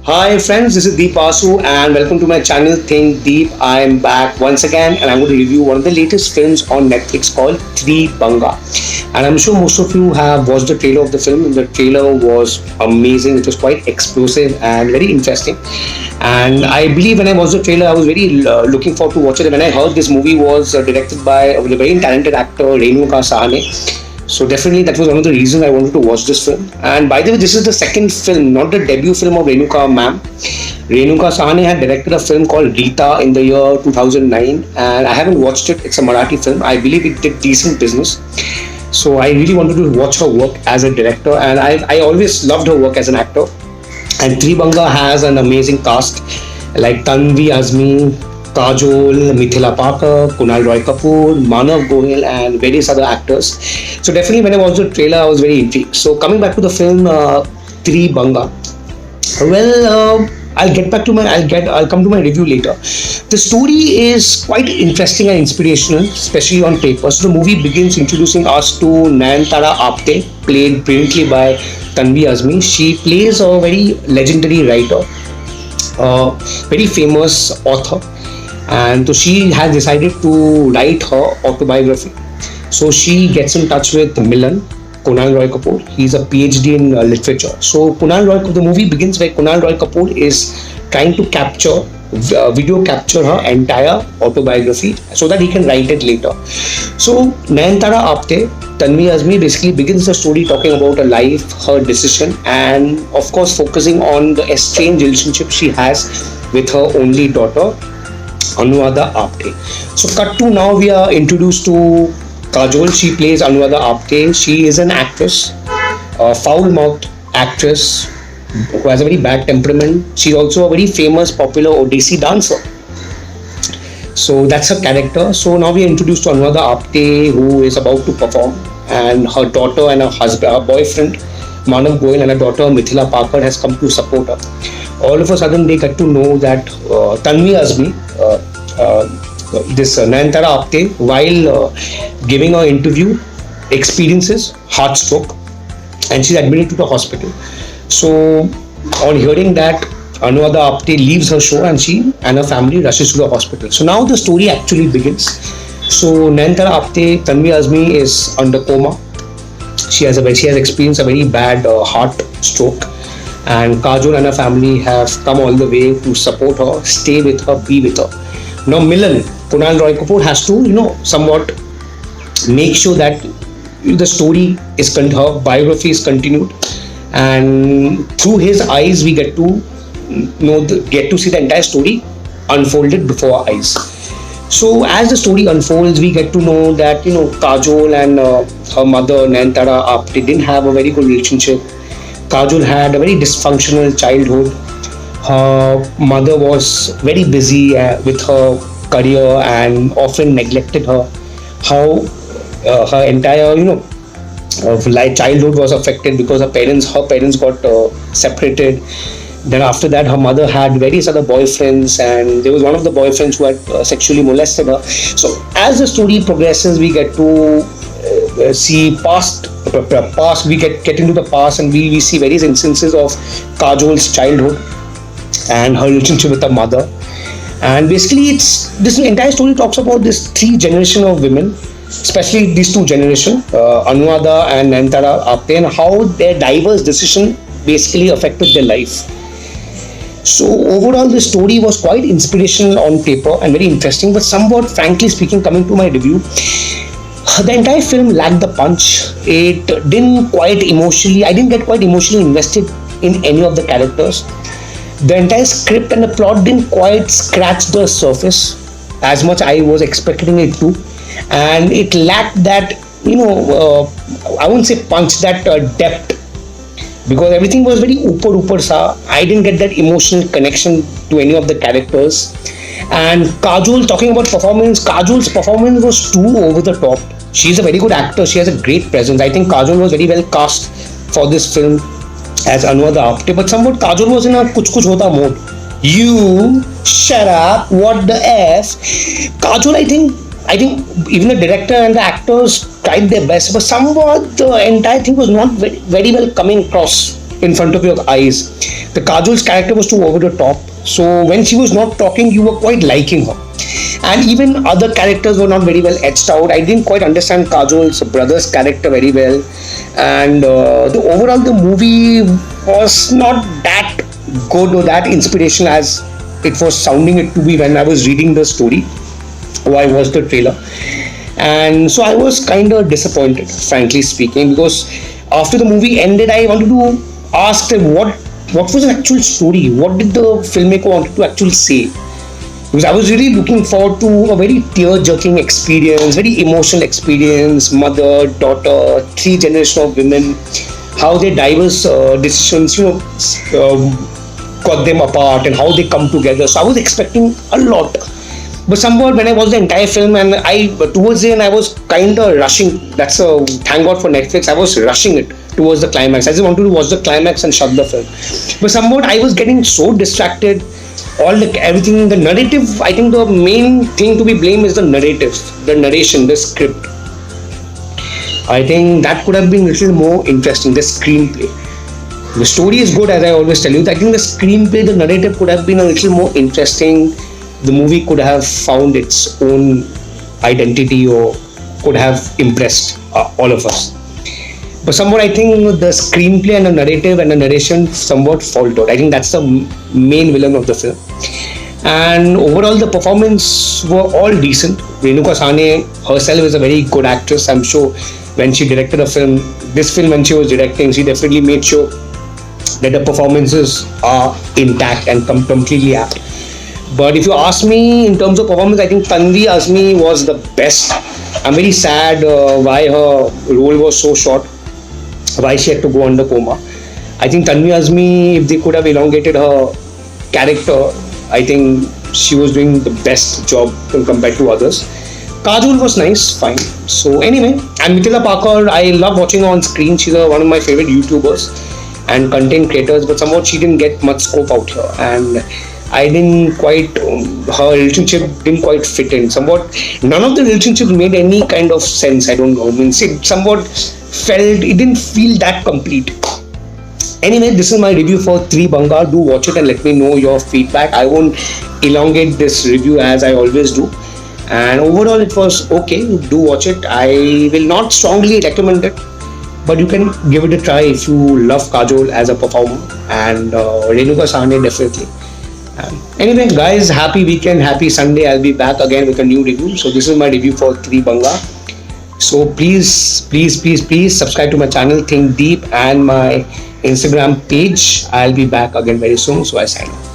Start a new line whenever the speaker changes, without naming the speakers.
Hi friends, this is Deep Basu and welcome to my channel Think Deep. I am back once again and I'm going to review one of the latest films on Netflix called Tribhanga. And I'm sure most of you have watched the trailer of the film. The trailer was amazing. It was quite explosive and very interesting. And I believe when I watched the trailer, I was very looking forward to watch it. When I heard this movie was directed by a very talented actor, Renuka Sahane. So definitely that was one of the reasons I wanted to watch this film. And by the way, this is the second film, not the debut film of Renuka ma'am. Renuka Sahane had directed a film called Rita in the year 2009 and I haven't watched it. It's a Marathi film. I believe it did decent business. So I really wanted to watch her work as a director and I always loved her work as an actor. And Tribhanga has an amazing cast like Tanvi Azmi, Kajol, Mithila Parker, Kunal Roy Kapoor, Manav Gohil, and various other actors. So definitely, when I watched the trailer, I was very intrigued. So coming back to the film, Tribhanga. I'll get back to I'll come to my review later. The story is quite interesting and inspirational, especially on paper. So the movie begins introducing us to Nayanthara Apte, played brilliantly by Tanvi Azmi. She plays a very legendary writer, a very famous author, and so she has decided to write her autobiography. So she gets in touch with Milan, Kunal Roy Kapoor. He's a PhD in literature. So the movie begins where Kunal Roy Kapoor is trying to video capture her entire autobiography so that he can write it later. So Nayanthara Apte, Tanvi Azmi basically begins the story talking about her life, her decision, and of course focusing on the estranged relationship she has with her only daughter, Anuradha Apte. So cut to now we are introduced to Kajol. She plays Anuradha Apte. She is an actress, a foul-mouthed actress who has a very bad temperament. She's also a very famous, popular Odissi dancer. So that's her character. So now we are introduced to Anuradha Apte, who is about to perform, and her daughter and her husband, her boyfriend Manav Gohil, and her daughter Mithila Parker has come to support her. All of a sudden, they get to know that Tanvi Azmi, this Nayanthara Apte, while giving her interview, experiences heart stroke, and she's admitted to the hospital. So, on hearing that, Anuradha Apte leaves her show and she and her family rushes to the hospital. So now the story actually begins. So Nayanthara Apte, Tanvi Azmi is under coma. She has experienced a very bad heart stroke, and Kajol and her family have come all the way to support her, stay with her, be with her. Now Milan, Kunal Roy Kapoor has to, somewhat make sure that the story is her biography is continued, and through his eyes we get to see the entire story unfolded before our eyes. So as the story unfolds, we get to know that Kajol and her mother Nayanthara Apte didn't have a very good relationship. Kajol had a very dysfunctional childhood. Her mother was very busy with her career and often neglected her. How her entire childhood was affected because her parents got separated. Then after that, her mother had various other boyfriends, and there was one of the boyfriends who had sexually molested her. So as the story progresses, we get to see past. We get into the past, and we see various instances of Kajol's childhood and her relationship with her mother. And basically, this entire story talks about this three generation of women, especially these two generations, Anuradha and Nayanthara Apte, and how their diverse decision basically affected their life. So overall, the story was quite inspirational on paper and very interesting, but somewhat, frankly speaking, coming to my review, the entire film lacked the punch. I didn't get quite emotionally invested in any of the characters. The entire script and the plot didn't quite scratch the surface as much I was expecting it to, and it lacked that, I won't say punch, that depth, because everything was very upar sa. I didn't get that emotional connection to any of the characters. And Kajol, talking about performance, Kajol's performance was too over the top. She's a very good actor. She has a great presence. I think Kajol was very well cast for this film as Anuradha Apte, but somewhat Kajol was in a kuch hota mode. You shut up, what the F? Kajol, I think even the director and the actors tried their best, but somewhat the entire thing was not very well coming across in front of your eyes. The Kajol's character was too over the top. So when she was not talking, you were quite liking her. And even other characters were not very well etched out. I didn't quite understand Kajol's brother's character very well. And the overall the movie was not that good or that inspirational as it was sounding it to be when I was reading the story or I watched the trailer. And so I was kind of disappointed, frankly speaking, because after the movie ended, I wanted to ask them what was the actual story, what did the filmmaker wanted to actually say, because I was really looking forward to a very tear-jerking experience, very emotional experience, mother, daughter, three generations of women, how their diverse decisions, got them apart and how they come together. So I was expecting a lot. But somewhat when I watched the entire film and towards the end I was kind of rushing. That's a thank God for Netflix. I was rushing it towards the climax. I just wanted to watch the climax and shut the film. But somewhat I was getting so distracted. Everything, the narrative. I think the main thing to be blamed is the narrative, the narration, the script. I think that could have been a little more interesting. The screenplay. The story is good, as I always tell you. I think the screenplay, the narrative could have been a little more interesting. The movie could have found its own identity or could have impressed all of us. But somewhat I think the screenplay and the narrative and the narration somewhat faltered. I think that's the main villain of the film. And overall the performance were all decent. Renuka Sahane herself is a very good actress. I'm sure when she directed this film when she was directing, she definitely made sure that the performances are intact and completely apt. But if you ask me in terms of performance, I think Tanvi Azmi was the best. I'm very sad why her role was so short, why she had to go under coma. I think Tanvi Azmi, if they could have elongated her character, I think she was doing the best job compared to others. Kajol was nice, fine. So anyway, and Mithila Parker, I love watching her on screen. She's one of my favorite YouTubers and content creators, but somehow she didn't get much scope out here. And I didn't quite, her relationship didn't quite fit in. Somewhat, none of the relationships made any kind of sense. I don't know. I mean, it somewhat it didn't feel that complete. Anyway, this is my review for Tribhanga. Do watch it and let me know your feedback. I won't elongate this review as I always do. And overall, it was okay. Do watch it. I will not strongly recommend it, but you can give it a try if you love Kajol as a performer and Renuka Sahane definitely. Anyway, guys, happy weekend, happy Sunday. I'll be back again with a new review. So this is my review for Tribhanga. So please subscribe to my channel, Think Deep, and my Instagram page. I'll be back again very soon. So I sign off.